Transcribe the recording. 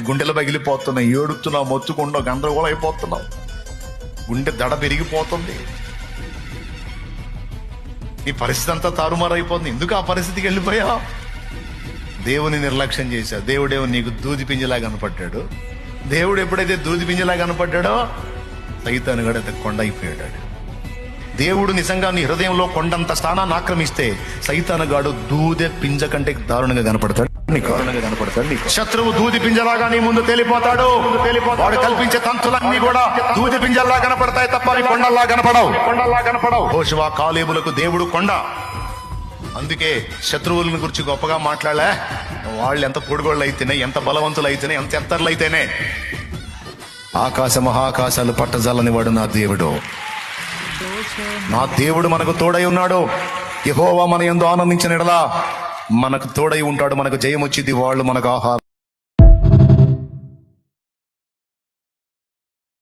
గుండెలు పగిలిపోతున్నాయి, ఏడుతున్నావు, మొత్తుకుంటావు, గందరగోళం అయిపోతున్నావు, గుండె దడ పెరిగిపోతుంది, నీ పరిస్థితి అంతా తారుమారైపోతుంది. ఎందుకు ఆ పరిస్థితికి వెళ్ళిపోయా? దేవుని నిర్లక్ష్యం చేశావు. దేవుడేమో నీకు దూది పింజలా కనపడ్డాడు. దేవుడు ఎప్పుడైతే దూది పింజలా కనపడ్డాడో సైతాను గడ కొండ అయిపోయాడు. దేవుడు నిజంగా నీ హృదయంలో కొండంత స్థానాన్ని ఆక్రమిస్తే సైతానుగాడు దూదె పింజ కంటే దారుణంగా కనపడతాడు. శత్రువు దూది పింజలాగా నీ ముందు తేలిపోతాడు. వాడు కల్పించే తంతులన్నీ కూడా దూది పింజల్లా కనపడతాయి తప్ప కొండల్లా కనపడవు. యెహోషువ కాలేబులకు దేవుడు కొండ. అందుకే శత్రువులను గురించి గొప్పగా మాట్లాడలే. వాళ్ళు ఎంత పొడుగోళ్ళు అయితేనే, ఎంత బలవంతులు అయితేనే, ఎంత ఎత్తర్లు అయితేనే, ఆకాశ మహాకాశాలు పట్టజాలని వాడు నా దేవుడు. నా దేవుడు మనకు తోడై ఉన్నాడు. యెహోవా మన యందు ఆనందించిన ఎడల మనకు తోడై ఉంటాడు. మనకు జయం వచ్చింది. వాళ్ళు మనకు ఆహారం